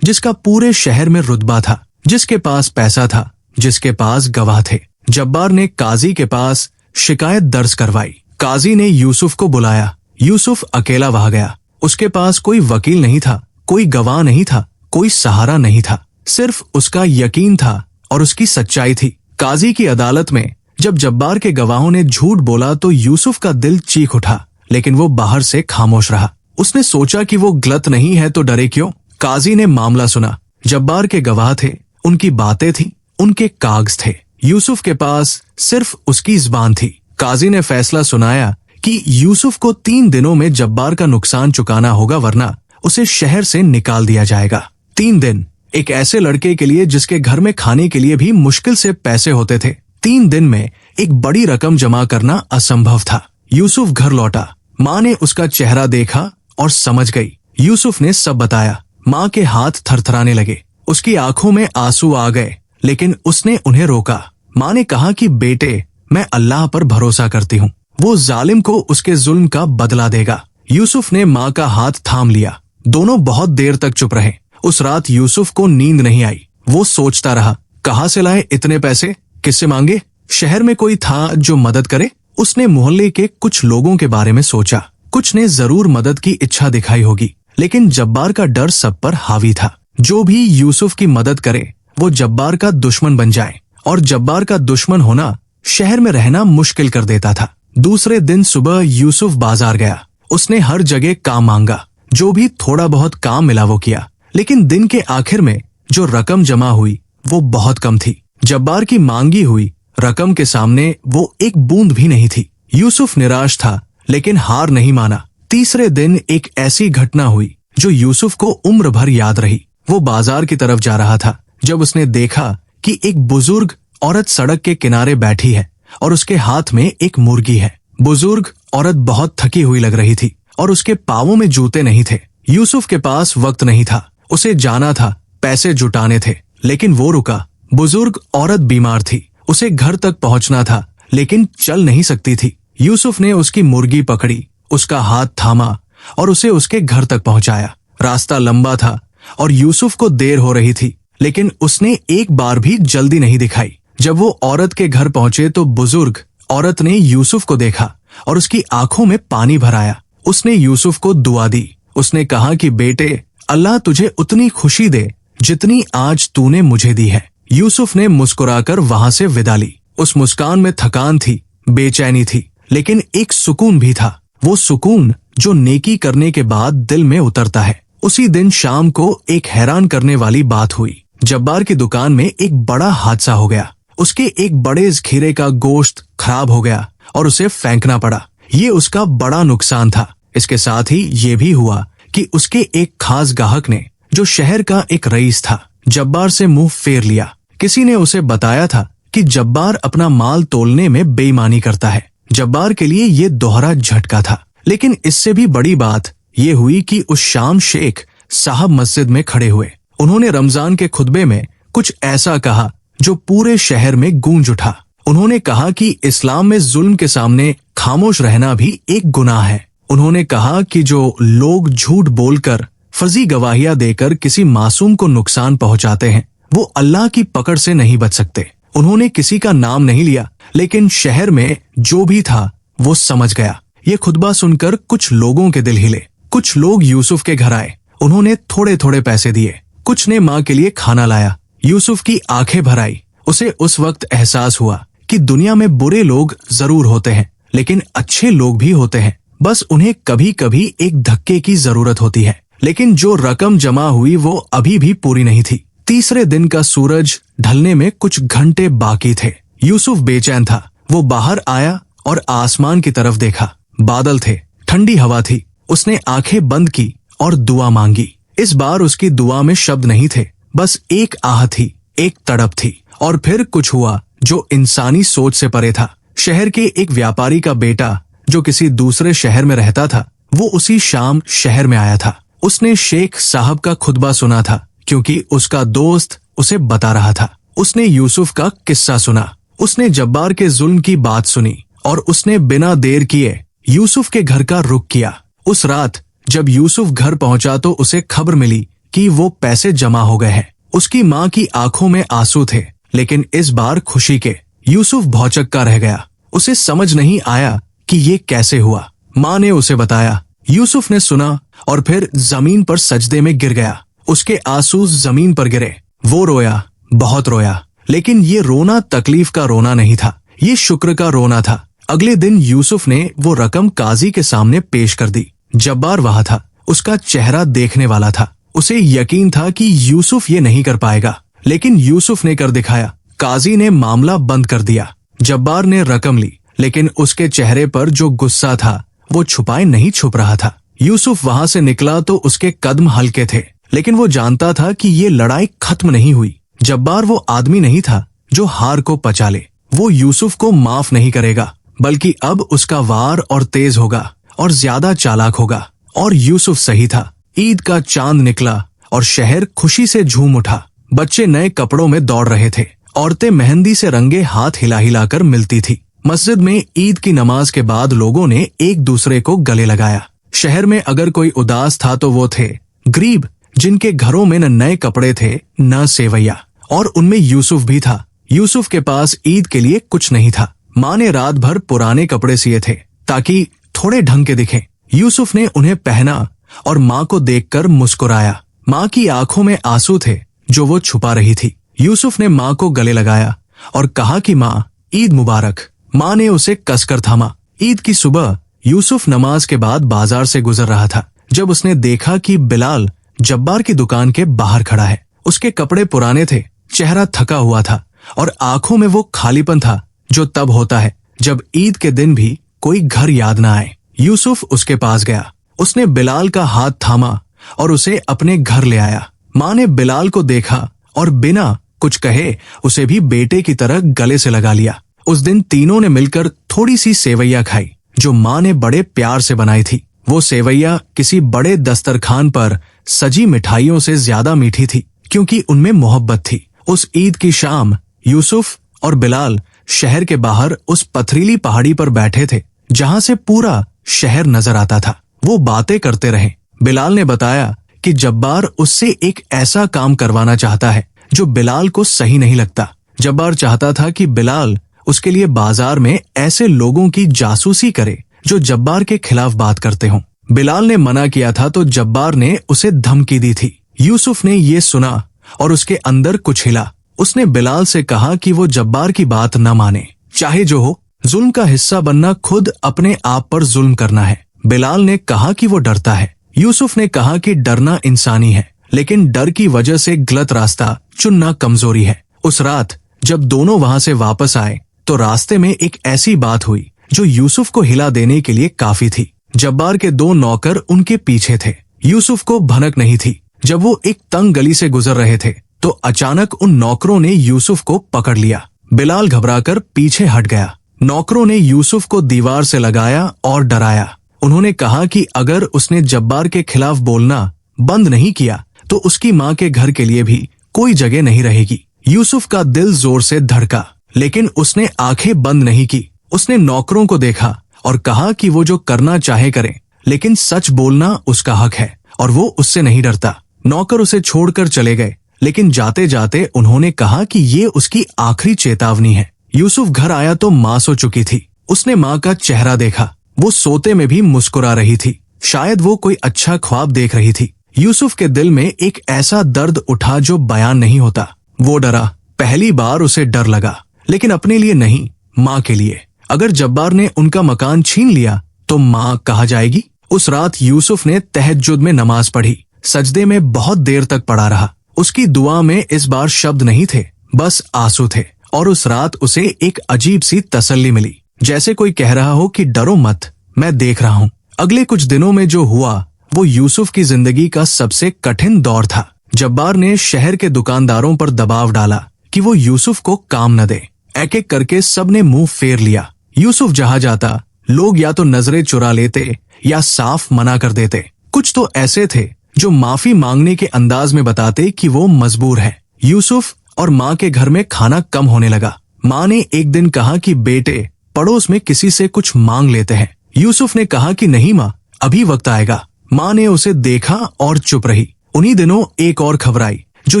[SPEAKER 1] जिसका पूरे शहर में रुतबा था, जिसके पास पैसा था, जिसके पास गवाह थे। जब्बार ने काजी के पास शिकायत दर्ज करवाई। काजी ने यूसुफ को बुलाया। यूसुफ अकेला वहां गया। उसके पास कोई वकील नहीं था, कोई गवाह नहीं था, कोई सहारा नहीं था, सिर्फ उसका यकीन था और उसकी सच्चाई थी। काजी की अदालत में जब जब्बार के गवाहों ने झूठ बोला तो यूसुफ का दिल चीख उठा, लेकिन वो बाहर से खामोश रहा। उसने सोचा कि वो गलत नहीं है तो डरे क्यों? काजी ने मामला सुना। जब्बार के गवाह थे, उनकी बातें थी, उनके कागज थे। यूसुफ के पास सिर्फ उसकी जुबान थी। काजी ने फैसला सुनाया कि यूसुफ को 3 दिनों में जब्बार का नुकसान चुकाना होगा, वरना उसे शहर से निकाल दिया जाएगा। 3 दिन एक ऐसे लड़के के लिए जिसके घर में खाने के लिए भी मुश्किल से पैसे होते थे। 3 दिन में एक बड़ी रकम जमा करना असंभव था। यूसुफ घर लौटा। माँ ने उसका चेहरा देखा और समझ गई। यूसुफ ने सब बताया। माँ के हाथ थरथराने लगे, उसकी आंखों में आंसू आ गए, लेकिन उसने उन्हें रोका। माँ ने कहा कि बेटे, मैं अल्लाह पर भरोसा करती हूँ, वो जालिम को उसके जुल्म का बदला देगा। यूसुफ ने माँ का हाथ थाम लिया। दोनों बहुत देर तक चुप रहे। उस रात यूसुफ को नींद नहीं आई। वो सोचता रहा, कहाँ से लाए इतने पैसे, किससे मांगे? शहर में कोई था जो मदद करे? उसने मोहल्ले के कुछ लोगों के बारे में सोचा। कुछ ने जरूर मदद की इच्छा दिखाई होगी, लेकिन जब्बार का डर सब पर हावी था। जो भी यूसुफ की मदद करे वो जब्बार का दुश्मन बन जाए, और जब्बार का दुश्मन होना शहर में रहना मुश्किल कर देता था। दूसरे दिन सुबह यूसुफ बाजार गया। उसने हर जगह काम मांगा। जो भी थोड़ा बहुत काम मिला वो किया, लेकिन दिन के आखिर में जो रकम जमा हुई वो बहुत कम थी। जब्बार की मांगी हुई रकम के सामने वो एक बूंद भी नहीं थी। यूसुफ निराश था, लेकिन हार नहीं माना। तीसरे दिन एक ऐसी घटना हुई जो यूसुफ को उम्र भर याद रही। वो बाजार की तरफ जा रहा था जब उसने देखा कि एक बुजुर्ग औरत सड़क के किनारे बैठी है और उसके हाथ में एक मुर्गी है। बुजुर्ग औरत बहुत थकी हुई लग रही थी और उसके पांवों में जूते नहीं थे। यूसुफ के पास वक्त नहीं था, उसे जाना था, पैसे जुटाने थे, लेकिन वो रुका। बुजुर्ग औरत बीमार थी, उसे घर तक पहुंचना था, लेकिन चल नहीं सकती थी। यूसुफ ने उसकी मुर्गी पकड़ी, उसका हाथ थामा और उसे उसके घर तक पहुंचाया। रास्ता लंबा था और यूसुफ को देर हो रही थी, लेकिन उसने एक बार भी जल्दी नहीं दिखाई। जब वो औरत के घर पहुंचे तो बुजुर्ग औरत ने यूसुफ को देखा और उसकी आंखों में पानी भर आया। उसने यूसुफ को दुआ दी। उसने कहा कि बेटे, अल्लाह तुझे उतनी खुशी दे जितनी आज तूने मुझे दी है। यूसुफ ने मुस्कुराकर वहां से विदा ली। उस मुस्कान में थकान थी, बेचैनी थी, लेकिन एक सुकून भी था। वो सुकून जो नेकी करने के बाद दिल में उतरता है। उसी दिन शाम को एक हैरान करने वाली बात हुई। जब्बार की दुकान में एक बड़ा हादसा हो गया। उसके एक बड़े ज़ख़ीरे का गोश्त खराब हो गया और उसे फेंकना पड़ा। ये उसका बड़ा नुकसान था। इसके साथ ही ये भी हुआ कि उसके एक खास ग्राहक ने, जो शहर का एक रईस था, जब्बार से मुंह फेर लिया। किसी ने उसे बताया था कि जब्बार अपना माल तोलने में बेईमानी करता है। जब्बार के लिए ये दोहरा झटका था। लेकिन इससे भी बड़ी बात ये हुई कि उस शाम शेख साहब मस्जिद में खड़े हुए। उन्होंने रमजान के खुतबे में कुछ ऐसा कहा जो पूरे शहर में गूंज उठा। उन्होंने कहा कि इस्लाम में जुल्म के सामने खामोश रहना भी एक गुनाह है। उन्होंने कहा कि जो लोग झूठ बोलकर, फर्जी गवाहियां देकर किसी मासूम को नुकसान पहुंचाते हैं, वो अल्लाह की पकड़ से नहीं बच सकते। उन्होंने किसी का नाम नहीं लिया, लेकिन शहर में जो भी था वो समझ गया। ये खुतबा सुनकर कुछ लोगों के दिल हिले। कुछ लोग यूसुफ के घर आए। उन्होंने थोड़े थोड़े पैसे दिए। कुछ ने माँ के लिए खाना लाया। यूसुफ की आंखें भर आई। उसे उस वक्त एहसास हुआ कि दुनिया में बुरे लोग जरूर होते हैं, लेकिन अच्छे लोग भी होते हैं। बस उन्हें कभी कभी एक धक्के की जरूरत होती है। लेकिन जो रकम जमा हुई वो अभी भी पूरी नहीं थी। तीसरे दिन का सूरज ढलने में कुछ घंटे बाकी थे। यूसुफ बेचैन था। वो बाहर आया और आसमान की तरफ देखा। बादल थे, ठंडी हवा थी। उसने आंखें बंद की और दुआ मांगी। इस बार उसकी दुआ में शब्द नहीं थे, बस एक आह थी, एक तड़प थी। और फिर कुछ हुआ जो इंसानी सोच से परे था। शहर के एक व्यापारी का बेटा, जो किसी दूसरे शहर में रहता था, वो उसी शाम शहर में आया था। उसने शेख साहब का खुतबा सुना था, क्योंकि उसका दोस्त उसे बता रहा था। उसने यूसुफ का किस्सा सुना। उसने जब्बार के जुल्म की बात सुनी और उसने बिना देर किए यूसुफ के घर का रुख किया। उस रात जब यूसुफ घर पहुंचा तो उसे खबर मिली कि वो पैसे जमा हो गए हैं। उसकी माँ की आंखों में आंसू थे, लेकिन इस बार खुशी के। यूसुफ भौचक्का रह गया। उसे समझ नहीं आया कि ये कैसे हुआ। माँ ने उसे बताया। यूसुफ ने सुना और फिर जमीन पर सजदे में गिर गया। उसके आंसू जमीन पर गिरे। वो रोया, बहुत रोया। लेकिन ये रोना तकलीफ का रोना नहीं था, ये शुक्र का रोना था। अगले दिन यूसुफ ने वो रकम काजी के सामने पेश कर दी। जब्बार वहां था। उसका चेहरा देखने वाला था। उसे यकीन था कि यूसुफ ये नहीं कर पाएगा, लेकिन यूसुफ ने कर दिखाया। काजी ने मामला बंद कर दिया। जब्बार ने रकम ली, लेकिन उसके चेहरे पर जो गुस्सा था वो छुपाए नहीं छुप रहा था। यूसुफ वहां से निकला तो उसके कदम हल्के थे, लेकिन वो जानता था कि ये लड़ाई खत्म नहीं हुई। जब्बार वो आदमी नहीं था जो हार को पचा ले। वो यूसुफ को माफ नहीं करेगा, बल्कि अब उसका वार और तेज होगा और ज्यादा चालाक होगा। और यूसुफ सही था। ईद का चांद निकला और शहर खुशी से झूम उठा। बच्चे नए कपड़ों में दौड़ रहे थे। औरतें मेहंदी से रंगे हाथ हिला हिलाकर मिलती थी। मस्जिद में ईद की नमाज के बाद लोगों ने एक दूसरे को गले लगाया। शहर में अगर कोई उदास था तो वो थे गरीब, जिनके घरों में न नए कपड़े थे न सेवैया। और उनमें यूसुफ भी था। यूसुफ के पास ईद के लिए कुछ नहीं था। माँ ने रात भर पुराने कपड़े सिए थे ताकि थोड़े ढंग के दिखें। यूसुफ ने उन्हें पहना और माँ को देखकर मुस्कुराया। माँ की आंखों में आंसू थे जो वो छुपा रही थी। यूसुफ ने माँ को गले लगाया और कहा कि माँ, ईद मुबारक। माँ ने उसे कसकर थामा। ईद की सुबह यूसुफ नमाज के बाद बाजार से गुजर रहा था, जब उसने देखा कि बिलाल जब्बार की दुकान के बाहर खड़ा है। उसके कपड़े पुराने थे, चेहरा थका हुआ था और आंखों में वो खालीपन था जो तब होता है जब ईद के दिन भी कोई घर याद ना आए। यूसुफ उसके पास गया। उसने बिलाल का हाथ थामा और उसे अपने घर ले आया। माँ ने बिलाल को देखा और बिना कुछ कहे उसे भी बेटे की तरह गले से लगा लिया। उस दिन तीनों ने मिलकर थोड़ी सी सेवैया खाई जो माँ ने बड़े प्यार से बनाई थी। वो सेवैया किसी बड़े दस्तरखान पर सजी मिठाइयों से ज्यादा मीठी थी, क्योंकि उनमें मोहब्बत थी। उस ईद की शाम यूसुफ और बिलाल शहर के बाहर उस पथरीली पहाड़ी पर बैठे थे जहां से पूरा शहर नजर आता था। वो बातें करते रहे। बिलाल ने बताया कि जब्बार उससे एक ऐसा काम करवाना चाहता है जो बिलाल को सही नहीं लगता। जब्बार चाहता था कि बिलाल उसके लिए बाजार में ऐसे लोगों की जासूसी करे जो जब्बार के खिलाफ बात करते हों। बिलाल ने मना किया था तो जब्बार ने उसे धमकी दी थी। यूसुफ ने ये सुना और उसके अंदर कुछ हिला। उसने बिलाल से कहा कि वो जब्बार की बात न माने। चाहे जो हो, जुल्म का हिस्सा बनना खुद अपने आप पर जुल्म करना है। बिलाल ने कहा कि वो डरता है। यूसुफ ने कहा कि डरना इंसानी है, लेकिन डर की वजह से गलत रास्ता चुनना कमजोरी है। उस रात जब दोनों वहां से वापस आए तो रास्ते में एक ऐसी बात हुई जो यूसुफ को हिला देने के लिए काफी थी। जब्बार के 2 नौकर उनके पीछे थे। यूसुफ को भनक नहीं थी। जब वो एक तंग गली से गुजर रहे थे तो अचानक उन नौकरों ने यूसुफ को पकड़ लिया। बिलाल घबराकर पीछे हट गया। नौकरों ने यूसुफ को दीवार से लगाया और डराया। उन्होंने कहा कि अगर उसने जब्बार के खिलाफ बोलना बंद नहीं किया तो उसकी माँ के घर के लिए भी कोई जगह नहीं रहेगी। यूसुफ का दिल जोर से धड़का, लेकिन उसने आंखें बंद नहीं की। उसने नौकरों को देखा और कहा कि वो जो करना चाहे करें, लेकिन सच बोलना उसका हक है और वो उससे नहीं डरता। नौकर उसे छोड़कर चले गए, लेकिन जाते जाते उन्होंने कहा कि ये उसकी आखिरी चेतावनी है। यूसुफ घर आया तो माँ सो चुकी थी। उसने माँ का चेहरा देखा। वो सोते में भी मुस्कुरा रही थी। शायद वो कोई अच्छा ख्वाब देख रही थी। यूसुफ के दिल में एक ऐसा दर्द उठा जो बयान नहीं होता। वो डरा। पहली बार उसे डर लगा, लेकिन अपने लिए नहीं, माँ के लिए। अगर जब्बार ने उनका मकान छीन लिया तो माँ कहाँ जाएगी? उस रात यूसुफ ने तहज्जुद में नमाज पढ़ी। सजदे में बहुत देर तक पड़ा रहा। उसकी दुआ में इस बार शब्द नहीं थे, बस आंसू थे। और उस रात उसे एक अजीब सी तसल्ली मिली, जैसे कोई कह रहा हो कि डरो मत, मैं देख रहा हूँ। अगले कुछ दिनों में जो हुआ वो यूसुफ की जिंदगी का सबसे कठिन दौर था। जब्बार ने शहर के दुकानदारों पर दबाव डाला कि वो यूसुफ को काम न दे। एक एक करके सबने मुंह फेर लिया। यूसुफ जहाँ जाता लोग या तो नजरें चुरा लेते या साफ मना कर देते। कुछ तो ऐसे थे जो माफी मांगने के अंदाज में बताते कि वो मजबूर है। यूसुफ और माँ के घर में खाना कम होने लगा। माँ ने एक दिन कहा कि बेटे, पड़ोस में किसी से कुछ मांग लेते हैं। यूसुफ ने कहा कि नहीं माँ, अभी वक्त आएगा। माँ ने उसे देखा और चुप रही। उन्हीं दिनों एक और खबर आई जो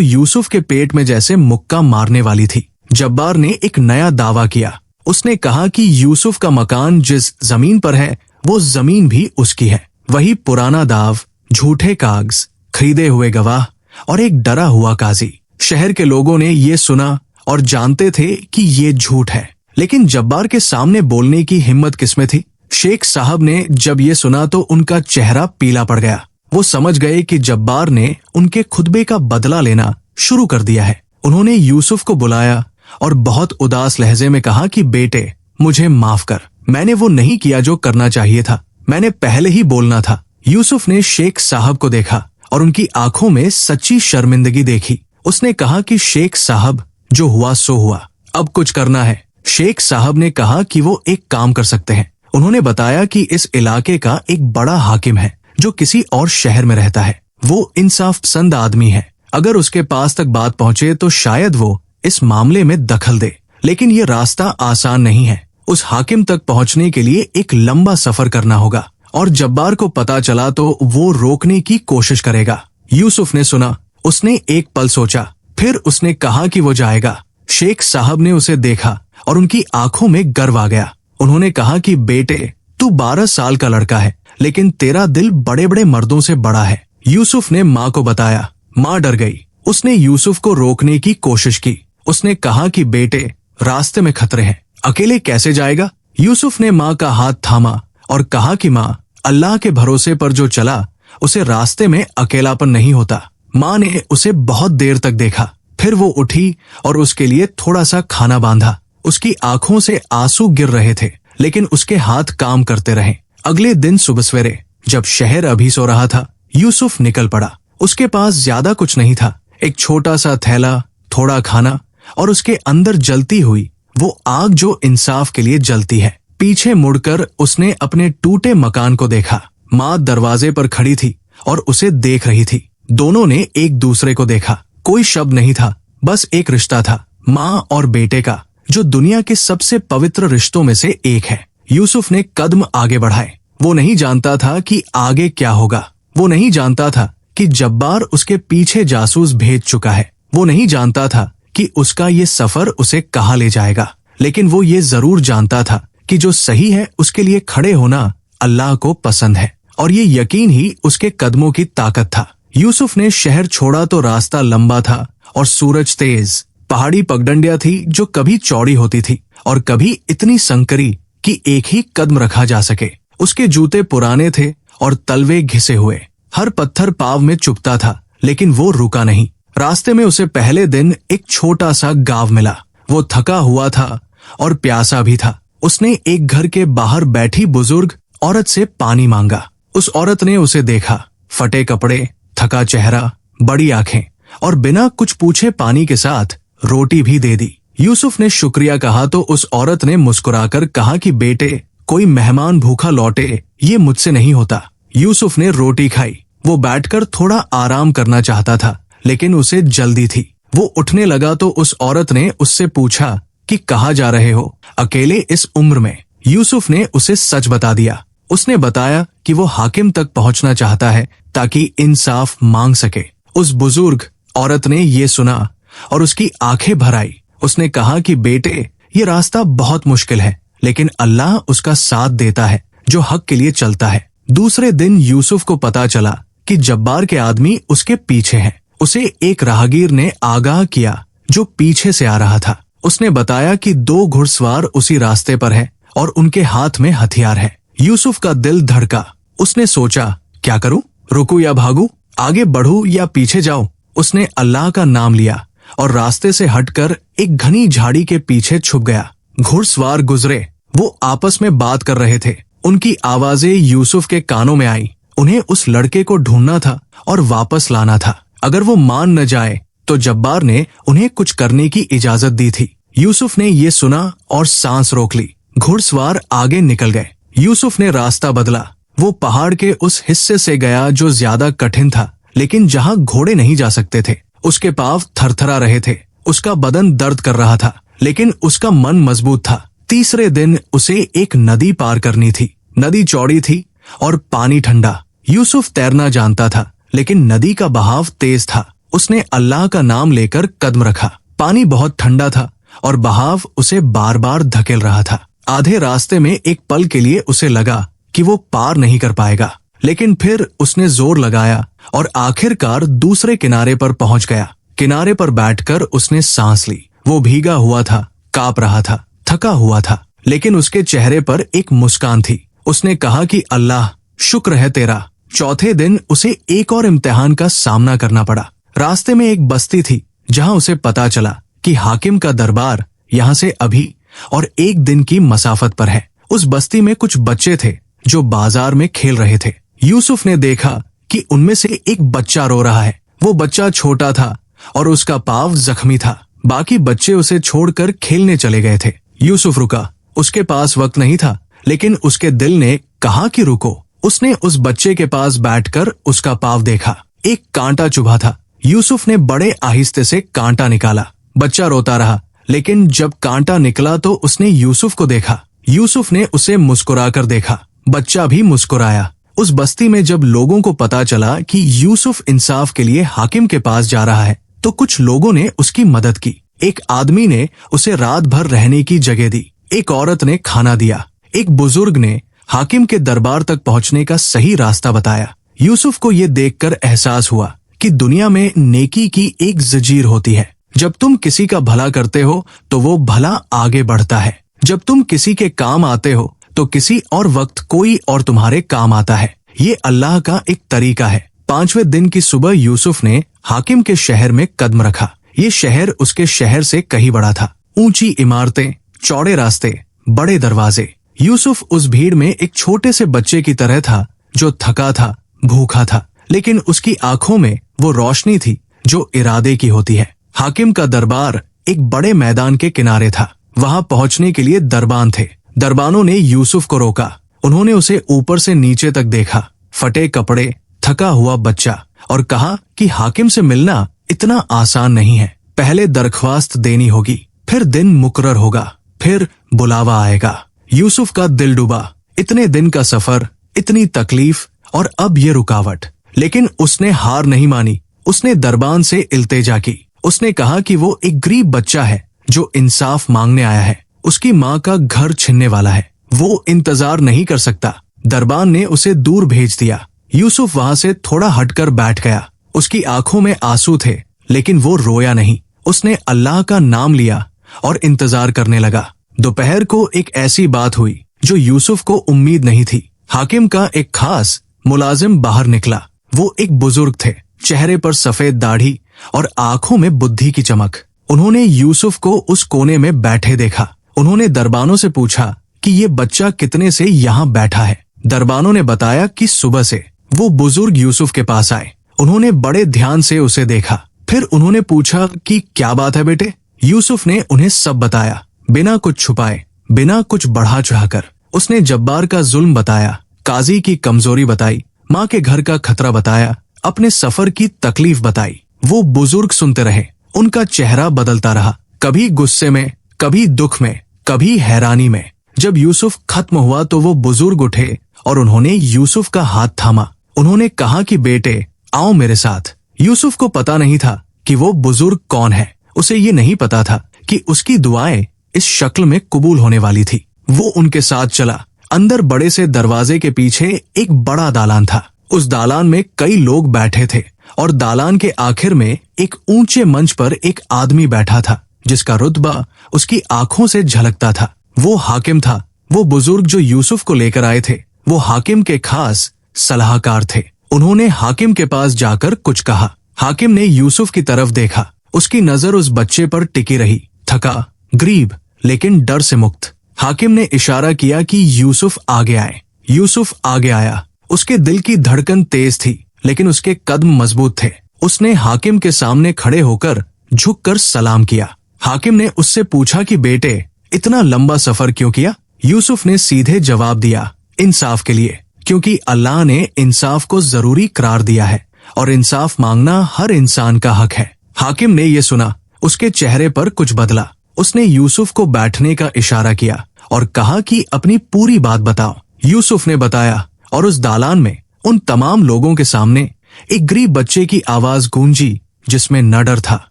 [SPEAKER 1] यूसुफ के पेट में जैसे मुक्का मारने वाली थी। जब्बार ने एक नया दावा किया। उसने कहा कि यूसुफ का मकान जिस जमीन पर है वो जमीन भी उसकी है। वही पुराना दाव, झूठे कागज, खरीदे हुए गवाह और एक डरा हुआ काजी। शहर के लोगों ने ये सुना और जानते थे कि ये झूठ है, लेकिन जब्बार के सामने बोलने की हिम्मत किसमें थी? शेख साहब ने जब ये सुना तो उनका चेहरा पीला पड़ गया। वो समझ गए कि जब्बार ने उनके खुतबे का बदला लेना शुरू कर दिया है। उन्होंने यूसुफ को बुलाया और बहुत उदास लहजे में कहा कि बेटे, मुझे माफ कर। मैंने वो नहीं किया जो करना चाहिए था। मैंने पहले ही बोलना था। यूसुफ ने शेख साहब को देखा और उनकी आंखों में सच्ची शर्मिंदगी देखी। उसने कहा कि शेख साहब, जो हुआ सो हुआ, अब कुछ करना है। शेख साहब ने कहा कि वो एक काम कर सकते हैं। उन्होंने बताया कि इस इलाके का एक बड़ा हाकिम है जो किसी और शहर में रहता है। वो इंसाफ पसंद आदमी है। अगर उसके पास तक बात पहुंचे तो शायद वो इस मामले में दखल दे, लेकिन ये रास्ता आसान नहीं है। उस हाकिम तक पहुंचने के लिए एक लंबा सफर करना होगा और जब्बार को पता चला तो वो रोकने की कोशिश करेगा। यूसुफ ने सुना। उसने एक पल सोचा, फिर उसने कहा कि वो जाएगा। शेख साहब ने उसे देखा और उनकी आंखों में गर्व आ गया। उन्होंने कहा कि बेटे, तू 12 साल का लड़का है, लेकिन तेरा दिल बड़े बड़े मर्दों से बड़ा है। यूसुफ ने माँ को बताया। माँ डर गई। उसने यूसुफ को रोकने की कोशिश की। उसने कहा कि बेटे, रास्ते में खतरे हैं, अकेले कैसे जाएगा? यूसुफ ने माँ का हाथ थामा और कहा कि माँ, अल्लाह के भरोसे पर जो चला उसे रास्ते में अकेलापन नहीं होता। माँ ने उसे बहुत देर तक देखा। फिर वो उठी और उसके लिए थोड़ा सा खाना बांधा। उसकी आंखों से आंसू गिर रहे थे, लेकिन उसके हाथ काम करते रहे। अगले दिन सुबह सवेरे जब शहर अभी सो रहा था, यूसुफ निकल पड़ा। उसके पास ज्यादा कुछ नहीं था। एक छोटा सा थैला, थोड़ा खाना और उसके अंदर जलती हुई वो आग जो इंसाफ के लिए जलती है। पीछे मुड़कर उसने अपने टूटे मकान को देखा। माँ दरवाजे पर खड़ी थी और उसे देख रही थी। दोनों ने एक दूसरे को देखा। कोई शब्द नहीं था, बस एक रिश्ता था, माँ और बेटे का, जो दुनिया के सबसे पवित्र रिश्तों में से एक है। यूसुफ ने कदम आगे बढ़ाए। वो नहीं जानता था कि आगे क्या होगा। वो नहीं जानता था कि जब्बार उसके पीछे जासूस भेज चुका है। वो नहीं जानता था कि उसका ये सफर उसे कहाँ ले जाएगा, लेकिन वो ये जरूर जानता था कि जो सही है उसके लिए खड़े होना अल्लाह को पसंद है, और ये यकीन ही उसके कदमों की ताकत था। यूसुफ ने शहर छोड़ा तो रास्ता लंबा था और सूरज तेज। पहाड़ी पगडंडियां थी जो कभी चौड़ी होती थी और कभी इतनी संकरी कि एक ही कदम रखा जा सके। उसके जूते पुराने थे और तलवे घिसे हुए। हर पत्थर पाँव में चुभता था, लेकिन वो रुका नहीं। रास्ते में उसे पहले दिन एक छोटा सा गांव मिला। वो थका हुआ था और प्यासा भी था। उसने एक घर के बाहर बैठी बुजुर्ग औरत से पानी मांगा। उस औरत ने उसे देखा, फटे कपड़े, थका चेहरा, बड़ी आंखें, और बिना कुछ पूछे पानी के साथ रोटी भी दे दी। यूसुफ ने शुक्रिया कहा तो उस औरत ने मुस्कुराकर कहा कि बेटे, कोई मेहमान भूखा लौटे ये मुझसे नहीं होता। यूसुफ ने रोटी खाई। वो बैठकर थोड़ा आराम करना चाहता था, लेकिन उसे जल्दी थी। वो उठने लगा तो उस औरत ने उससे पूछा कि कहाँ जा रहे हो, अकेले इस उम्र में? यूसुफ ने उसे सच बता दिया। उसने बताया कि वो हाकिम तक पहुंचना चाहता है ताकि इंसाफ मांग सके। उस बुजुर्ग औरत ने ये सुना और उसकी आंखें भर आई। उसने कहा कि बेटे, ये रास्ता बहुत मुश्किल है, लेकिन अल्लाह उसका साथ देता है जो हक के लिए चलता है। दूसरे दिन यूसुफ को पता चला कि जब्बार के आदमी उसके पीछे हैं। उसे एक राहगीर ने आगाह किया जो पीछे से आ रहा था। उसने बताया कि 2 घुड़सवार उसी रास्ते पर है और उनके हाथ में हथियार है। यूसुफ का दिल धड़का। उसने सोचा, क्या करूं? रुकूं या भागूं? आगे बढ़ूं या पीछे जाऊं? उसने अल्लाह का नाम लिया और रास्ते से हटकर एक घनी झाड़ी के पीछे छुप गया। घुड़सवार गुजरे। वो आपस में बात कर रहे थे। उनकी आवाजें यूसुफ के कानों में आई। उन्हें उस लड़के को ढूंढना था और वापस लाना था। अगर वो मान न जाए तो जब्बार ने उन्हें कुछ करने की इजाजत दी थी। यूसुफ ने ये सुना और सांस रोक ली। घुड़सवार आगे निकल गए। यूसुफ ने रास्ता बदला। वो पहाड़ के उस हिस्से से गया जो ज्यादा कठिन था, लेकिन जहाँ घोड़े नहीं जा सकते थे। उसके पांव थरथरा रहे थे। उसका बदन दर्द कर रहा था, लेकिन उसका मन मजबूत था। तीसरे दिन उसे एक नदी पार करनी थी। नदी चौड़ी थी और पानी ठंडा। यूसुफ तैरना जानता था, लेकिन नदी का बहाव तेज था। उसने अल्लाह का नाम लेकर कदम रखा। पानी बहुत ठंडा था और बहाव उसे बार बार धकेल रहा था। आधे रास्ते में एक पल के लिए उसे लगा कि वो पार नहीं कर पाएगा, लेकिन फिर उसने जोर लगाया और आखिरकार दूसरे किनारे पर पहुंच गया। किनारे पर बैठकर उसने सांस ली। वो भीगा हुआ था, कांप रहा था, थका हुआ था, लेकिन उसके चेहरे पर एक मुस्कान थी। उसने कहा कि अल्लाह, शुक्र है तेरा। चौथे दिन उसे एक और इम्तिहान का सामना करना पड़ा। रास्ते में एक बस्ती थी जहां उसे पता चला कि हाकिम का दरबार यहाँ से अभी और 1 दिन की मसाफत पर है। उस बस्ती में कुछ बच्चे थे जो बाजार में खेल रहे थे। यूसुफ ने देखा कि उनमें से एक बच्चा रो रहा है। वो बच्चा छोटा था और उसका पाँव जख्मी था। बाकी बच्चे उसे छोड़कर खेलने चले गए थे। यूसुफ रुका। उसके पास वक्त नहीं था, लेकिन उसके दिल ने कहा कि रुको। उसने उस बच्चे के पास बैठकर उसका पाँव देखा। एक कांटा चुभा था। यूसुफ ने बड़े आहिस्ते से कांटा निकाला। बच्चा रोता रहा, लेकिन जब कांटा निकला तो उसने यूसुफ को देखा। यूसुफ ने उसे मुस्कुराकर देखा। बच्चा भी मुस्कुराया। उस बस्ती में जब लोगों को पता चला कि यूसुफ इंसाफ के लिए हाकिम के पास जा रहा है, तो कुछ लोगों ने उसकी मदद की। एक आदमी ने उसे रात भर रहने की जगह दी। एक औरत ने खाना दिया। एक बुजुर्ग ने हाकिम के दरबार तक पहुंचने का सही रास्ता बताया। यूसुफ को ये देखकर एहसास हुआ कि दुनिया में नेकी की एक जंजीर होती है। जब तुम किसी का भला करते हो तो वो भला आगे बढ़ता है। जब तुम किसी के काम आते हो तो किसी और वक्त कोई और तुम्हारे काम आता है। ये अल्लाह का एक तरीका है। 5वें दिन की सुबह यूसुफ ने हाकिम के शहर में कदम रखा। ये शहर उसके शहर से कहीं बड़ा था। ऊंची इमारतें, चौड़े रास्ते, बड़े दरवाजे। यूसुफ उस भीड़ में एक छोटे से बच्चे की तरह था जो थका था, भूखा था, लेकिन उसकी आंखों में वो रोशनी थी जो इरादे की होती है। हाकिम का दरबार एक बड़े मैदान के किनारे था। वहां पहुंचने के लिए दरबान थे। दरबानों ने यूसुफ को रोका। उन्होंने उसे ऊपर से नीचे तक देखा। फटे कपड़े, थका हुआ बच्चा, और कहा कि हाकिम से मिलना इतना आसान नहीं है। पहले दरख्वास्त देनी होगी, फिर दिन मुकर्रर होगा, फिर बुलावा आएगा। यूसुफ का दिल डूबा। इतने दिन का सफर, इतनी तकलीफ और अब ये रुकावट। लेकिन उसने हार नहीं मानी। उसने दरबान से इल्तिजा की। उसने कहा कि वो एक गरीब बच्चा है जो इंसाफ मांगने आया है। उसकी माँ का घर छिनने वाला है। वो इंतजार नहीं कर सकता। दरबान ने उसे दूर भेज दिया। यूसुफ वहां से थोड़ा हटकर बैठ गया। उसकी आंखों में आंसू थे, लेकिन वो रोया नहीं। उसने अल्लाह का नाम लिया और इंतजार करने लगा। दोपहर को एक ऐसी बात हुई जो यूसुफ को उम्मीद नहीं थी। हाकिम का एक खास मुलाजिम बाहर निकला। वो एक बुजुर्ग थे, चेहरे पर सफेद दाढ़ी और आंखों में बुद्धि की चमक। उन्होंने यूसुफ को उस कोने में बैठे देखा। उन्होंने दरबानों से पूछा कि ये बच्चा कितने से यहाँ बैठा है। दरबानों ने बताया कि सुबह से। वो बुजुर्ग यूसुफ के पास आए। उन्होंने बड़े ध्यान से उसे देखा। फिर उन्होंने पूछा कि क्या बात है बेटे। यूसुफ ने उन्हें सब बताया, बिना कुछ छुपाए, बिना कुछ बढ़ा चढ़ाकर। उसने जब्बार का जुल्म बताया, काजी की कमजोरी बताई, माँ के घर का खतरा बताया, अपने सफर की तकलीफ बताई। वो बुजुर्ग सुनते रहे। उनका चेहरा बदलता रहा, कभी गुस्से में, कभी दुख में, कभी हैरानी में। जब यूसुफ खत्म हुआ तो वो बुजुर्ग उठे और उन्होंने यूसुफ का हाथ थामा। उन्होंने कहा कि बेटे आओ मेरे साथ। यूसुफ को पता नहीं था कि वो बुजुर्ग कौन है। उसे ये नहीं पता था कि उसकी दुआएं इस शक्ल में कबूल होने वाली थी। वो उनके साथ चला। अंदर बड़े से दरवाजे के पीछे एक बड़ा दालान था। उस दालान में कई लोग बैठे थे और दालान के आखिर में एक ऊंचे मंच पर एक आदमी बैठा था जिसका रुतबा उसकी आंखों से झलकता था। वो हाकिम था। वो बुजुर्ग जो यूसुफ को लेकर आए थे वो हाकिम के खास सलाहकार थे। उन्होंने हाकिम के पास जाकर कुछ कहा। हाकिम ने यूसुफ की तरफ देखा। उसकी नजर उस बच्चे पर टिकी रही, थका, गरीब, लेकिन डर से मुक्त। हाकिम ने इशारा किया कि यूसुफ आगे आए। यूसुफ आगे आया। उसके दिल की धड़कन तेज थी लेकिन उसके कदम मजबूत थे। उसने हाकिम के सामने खड़े होकर झुककर सलाम किया। हाकिम ने उससे पूछा कि बेटे इतना लंबा सफर क्यों किया। यूसुफ ने सीधे जवाब दिया, इंसाफ के लिए, क्योंकि अल्लाह ने इंसाफ को जरूरी करार दिया है और इंसाफ मांगना हर इंसान का हक है। हाकिम ने ये सुना, उसके चेहरे पर कुछ बदला। उसने यूसुफ को बैठने का इशारा किया और कहा कि अपनी पूरी बात बताओ। यूसुफ ने बताया और उस दालान में उन तमाम लोगों के सामने एक गरीब बच्चे की आवाज गूंजी जिसमें न डर था,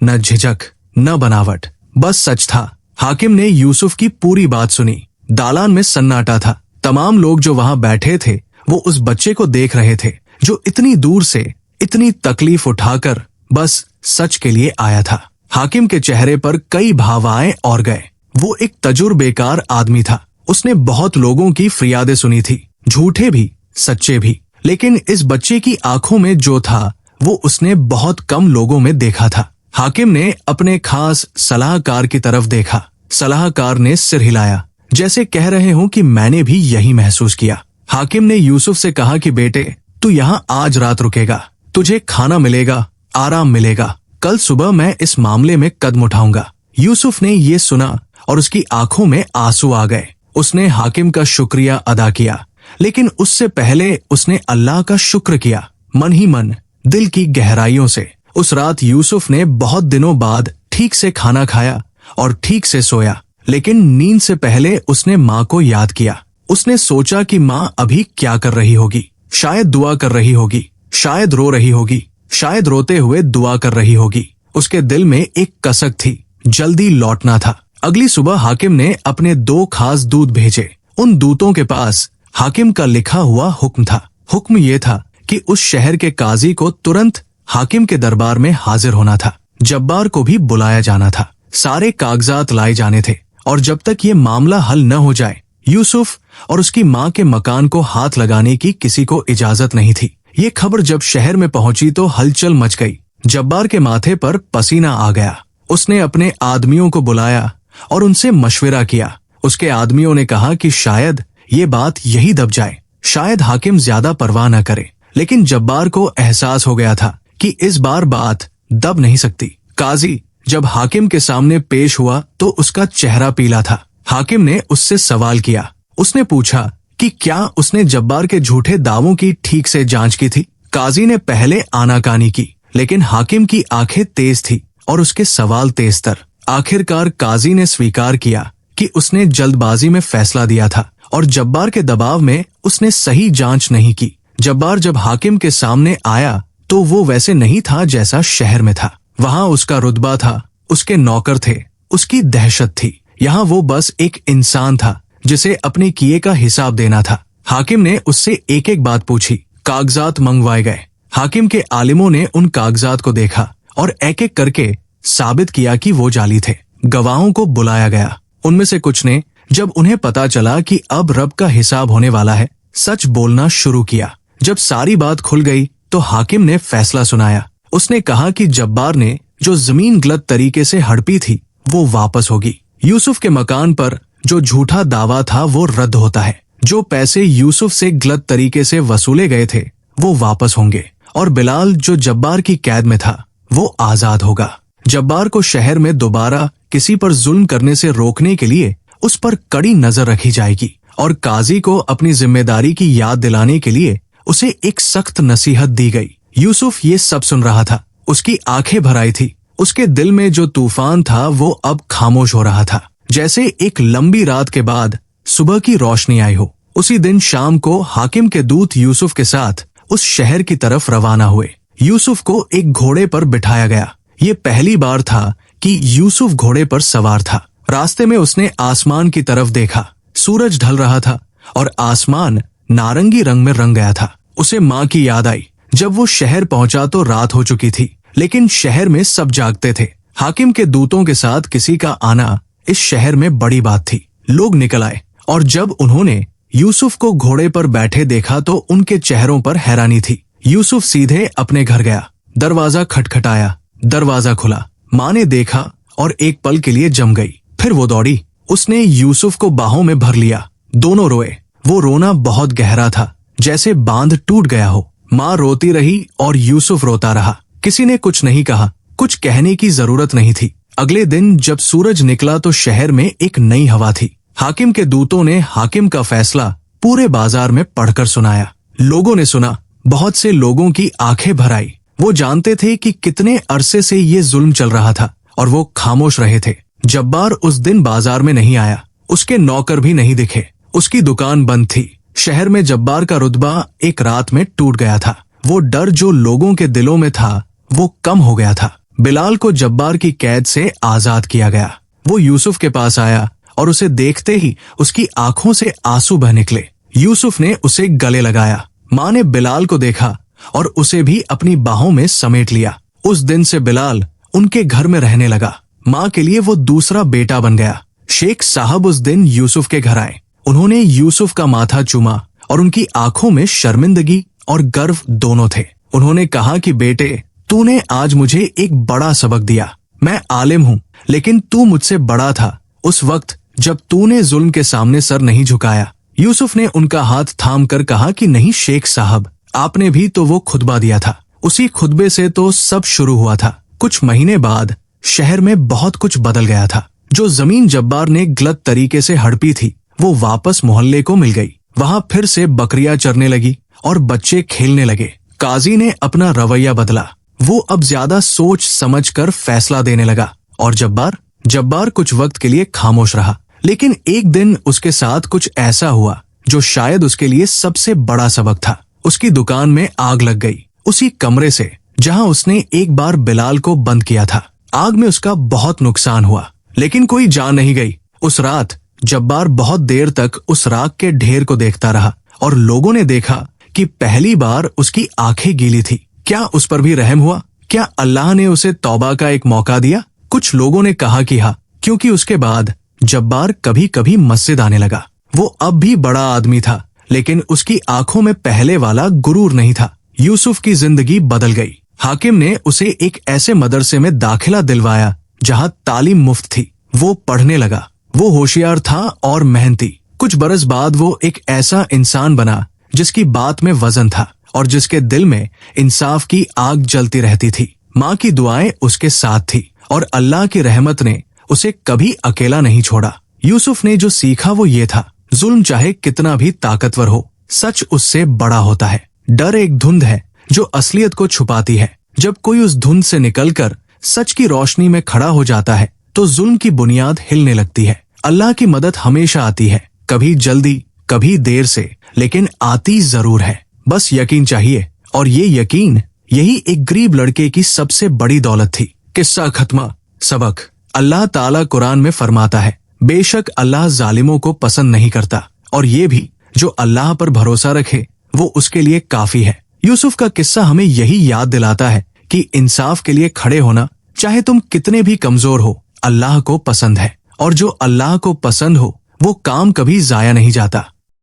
[SPEAKER 1] न झिझक, न बनावट, बस सच था। हाकिम ने यूसुफ की पूरी बात सुनी। दालान में सन्नाटा था। तमाम लोग जो वहां बैठे थे वो उस बच्चे को देख रहे थे जो इतनी दूर से इतनी तकलीफ उठाकर बस सच के लिए आया था। हाकिम के चेहरे पर कई भाव आए और गए। वो एक तजुर्बेकार आदमी था। उसने बहुत लोगों की फरियादें सुनी थी, झूठे भी, सच्चे भी, लेकिन इस बच्चे की आंखों में जो था वो उसने बहुत कम लोगों में देखा था। हाकिम ने अपने खास सलाहकार की तरफ देखा। सलाहकार ने सिर हिलाया जैसे कह रहे हों कि मैंने भी यही महसूस किया। हाकिम ने यूसुफ से कहा कि बेटे तू यहाँ आज रात रुकेगा, तुझे खाना मिलेगा, आराम मिलेगा, कल सुबह मैं इस मामले में कदम उठाऊंगा। यूसुफ ने ये सुना और उसकी आंखों में आंसू आ गए। उसने हाकिम का शुक्रिया अदा किया, लेकिन उससे पहले उसने अल्लाह का शुक्र किया, मन ही मन, दिल की गहराइयों से। उस रात यूसुफ ने बहुत दिनों बाद ठीक से खाना खाया और ठीक से सोया, लेकिन नींद से पहले उसने माँ को याद किया। उसने सोचा कि माँ अभी क्या कर रही होगी। शायद दुआ कर रही होगी, शायद रो रही होगी, शायद रोते हुए दुआ कर रही होगी। उसके दिल में एक कसक थी, जल्दी लौटना था। अगली सुबह हाकिम ने अपने 2 खास दूत भेजे। उन दूतों के पास हाकिम का लिखा हुआ हुक्म था। हुक्म ये था कि उस शहर के काजी को तुरंत हाकिम के दरबार में हाजिर होना था। जब्बार को भी बुलाया जाना था। सारे कागजात लाए जाने थे और जब तक ये मामला हल न हो जाए यूसुफ और उसकी माँ के मकान को हाथ लगाने की किसी को इजाजत नहीं थी। ये खबर जब शहर में पहुंची तो हलचल मच गई। जब्बार के माथे पर पसीना आ गया। उसने अपने आदमियों को बुलाया और उनसे मशविरा किया। उसके आदमियों ने कहा कि शायद ये बात यही दब जाए, शायद हाकिम ज्यादा परवाह न करे। लेकिन जब्बार को एहसास हो गया था कि इस बार बात दब नहीं सकती। काजी जब हाकिम के सामने पेश हुआ तो उसका चेहरा पीला था। हाकिम ने उससे सवाल किया। उसने पूछा कि क्या उसने जब्बार के झूठे दावों की ठीक से जांच की थी। काजी ने पहले आनाकानी की, लेकिन हाकिम की आंखें तेज थी और उसके सवाल तेजतर। आखिरकार काजी ने स्वीकार किया कि उसने जल्दबाजी में फैसला दिया था और जब्बार के दबाव में उसने सही जांच नहीं की। जब्बार जब हाकिम के सामने आया तो वो वैसे नहीं था जैसा शहर में था। वहाँ उसका रुतबा था, उसके नौकर थे, उसकी दहशत थी। यहाँ वो बस एक इंसान था जिसे अपने किए का हिसाब देना था। हाकिम ने उससे एक एक बात पूछी। कागजात मंगवाए गए। हाकिम के आलिमों ने उन कागजात को देखा और एक एक करके साबित किया कि वो जाली थे। गवाहों को बुलाया गया। उनमें से कुछ ने जब उन्हें पता चला कि अब रब का हिसाब होने वाला है सच बोलना शुरू किया। जब सारी बात खुल गई तो हाकिम ने फैसला सुनाया। उसने कहा कि जब्बार ने जो जमीन गलत तरीके से हड़पी थी वो वापस होगी। यूसुफ के मकान पर जो झूठा दावा था वो रद्द होता है। जो पैसे यूसुफ से गलत तरीके से वसूले गए थे वो वापस होंगे और बिलाल जो जब्बार की कैद में था वो आजाद होगा। जब्बार को शहर में दोबारा किसी पर जुल्म करने से रोकने के लिए उस पर कड़ी नजर रखी जाएगी और काजी को अपनी जिम्मेदारी की याद दिलाने के लिए उसे एक सख्त नसीहत दी गई। यूसुफ ये सब सुन रहा था। उसकी आंखें भर आई थी। उसके दिल में जो तूफान था वो अब खामोश हो रहा था, जैसे एक लंबी रात के बाद सुबह की रोशनी आई हो। उसी दिन शाम को हाकिम के दूत यूसुफ के साथ उस शहर की तरफ रवाना हुए। यूसुफ को एक घोड़े पर बिठाया गया। ये पहली बार था कि यूसुफ घोड़े पर सवार था। रास्ते में उसने आसमान की तरफ देखा। सूरज ढल रहा था और आसमान नारंगी रंग में रंग गया था। उसे माँ की याद आई। जब वो शहर पहुंचा तो रात हो चुकी थी, लेकिन शहर में सब जागते थे। हाकिम के दूतों के साथ किसी का आना इस शहर में बड़ी बात थी। लोग निकल आए और जब उन्होंने यूसुफ को घोड़े पर बैठे देखा तो उनके चेहरों पर हैरानी थी। यूसुफ सीधे अपने घर गया। दरवाजा खटखटाया, दरवाजा खुला। माँ ने देखा और एक पल के लिए जम गई। फिर वो दौड़ी। उसने यूसुफ को बाहों में भर लिया। दोनों रोए। वो रोना बहुत गहरा था, जैसे बांध टूट गया हो। माँ रोती रही और यूसुफ रोता रहा। किसी ने कुछ नहीं कहा। कुछ कहने की जरूरत नहीं थी। अगले दिन जब सूरज निकला तो शहर में एक नई हवा थी। हाकिम के दूतों ने हाकिम का फैसला पूरे बाजार में पढ़कर सुनाया। लोगों ने सुना। बहुत से लोगों की आंखें भर आई। वो जानते थे कि कितने अरसे से ये जुल्म चल रहा था और वो खामोश रहे थे। जब्बार उस दिन बाजार में नहीं आया। उसके नौकर भी नहीं दिखे। उसकी दुकान बंद थी। शहर में जब्बार का रुतबा एक रात में टूट गया था। वो डर जो लोगों के दिलों में था वो कम हो गया था। बिलाल को जब्बार की कैद से आजाद किया गया। वो यूसुफ के पास आया और उसे देखते ही उसकी आंखों से आंसू बह निकले। यूसुफ ने उसे गले लगाया। माँ ने बिलाल को देखा और उसे भी अपनी बाहों में समेट लिया। उस दिन से बिलाल उनके घर में रहने लगा। माँ के लिए वो दूसरा बेटा बन गया। शेख साहब उस दिन यूसुफ के घर आए। उन्होंने यूसुफ का माथा चूमा और उनकी आंखों में शर्मिंदगी और गर्व दोनों थे। उन्होंने कहा कि बेटे, तूने आज मुझे एक बड़ा सबक दिया। मैं आलिम हूँ, लेकिन तू मुझसे बड़ा था उस वक्त जब तूने जुल्म के सामने सर नहीं झुकाया। यूसुफ ने उनका हाथ थाम कर कहा कि नहीं शेख साहब, आपने भी तो वो खुतबा दिया था। उसी खुतबे से तो सब शुरू हुआ था। कुछ महीने बाद शहर में बहुत कुछ बदल गया था। जो जमीन जब्बार ने गलत तरीके से हड़पी थी वो वापस मोहल्ले को मिल गई। वहाँ फिर से बकरियां चरने लगी और बच्चे खेलने लगे। काजी ने अपना रवैया बदला। वो अब ज्यादा सोच समझकर फैसला देने लगा और जब्बार कुछ वक्त के लिए खामोश रहा। लेकिन एक दिन उसके साथ कुछ ऐसा हुआ जो शायद उसके लिए सबसे बड़ा सबक था। उसकी दुकान में आग लग गई, उसी कमरे से जहां उसने एक बार बिलाल को बंद किया था। आग में उसका बहुत नुकसान हुआ, लेकिन कोई जान नहीं गई। उस रात जब्बार बहुत देर तक उस राख के ढेर को देखता रहा और लोगों ने देखा कि पहली बार उसकी आंखें गीली थी। क्या उस पर भी रहम हुआ? क्या अल्लाह ने उसे तौबा का एक मौका दिया? कुछ लोगों ने कहा कि हाँ, क्योंकि उसके बाद जब्बार कभी कभी मस्जिद आने लगा। वो अब भी बड़ा आदमी था, लेकिन उसकी आंखों में पहले वाला गुरूर नहीं था। यूसुफ की जिंदगी बदल गई। हाकिम ने उसे एक ऐसे मदरसे में दाखिला दिलवाया जहां तालीम मुफ्त थी। वो पढ़ने लगा। वो होशियार था और मेहनती। कुछ बरस बाद वो एक ऐसा इंसान बना जिसकी बात में वजन था और जिसके दिल में इंसाफ की आग जलती रहती थी। माँ की दुआएं उसके साथ थी और अल्लाह की रहमत ने उसे कभी अकेला नहीं छोड़ा। यूसुफ ने जो सीखा वो ये था, जुल्म चाहे कितना भी ताकतवर हो, सच उससे बड़ा होता है। डर एक धुंध है जो असलियत को छुपाती है। जब कोई उस धुंध से निकलकर सच की रोशनी में खड़ा हो जाता है तो जुल्म की बुनियाद हिलने लगती है। अल्लाह की मदद हमेशा आती है, कभी जल्दी कभी देर से, लेकिन आती जरूर है। बस यकीन चाहिए। और ये यकीन यही एक गरीब लड़के की सबसे बड़ी दौलत थी। किस्सा खत्मा। सबक। अल्लाह ताला कुरान में फरमाता है, बेशक अल्लाह जालिमों को पसंद नहीं करता और ये भी जो अल्लाह पर भरोसा रखे वो उसके लिए काफी है। यूसुफ का किस्सा हमें यही याद दिलाता है कि इंसाफ के लिए खड़े होना, चाहे तुम कितने भी कमजोर हो, अल्लाह को पसंद है और जो अल्लाह को पसंद हो वो काम कभी जाया नहीं जाता।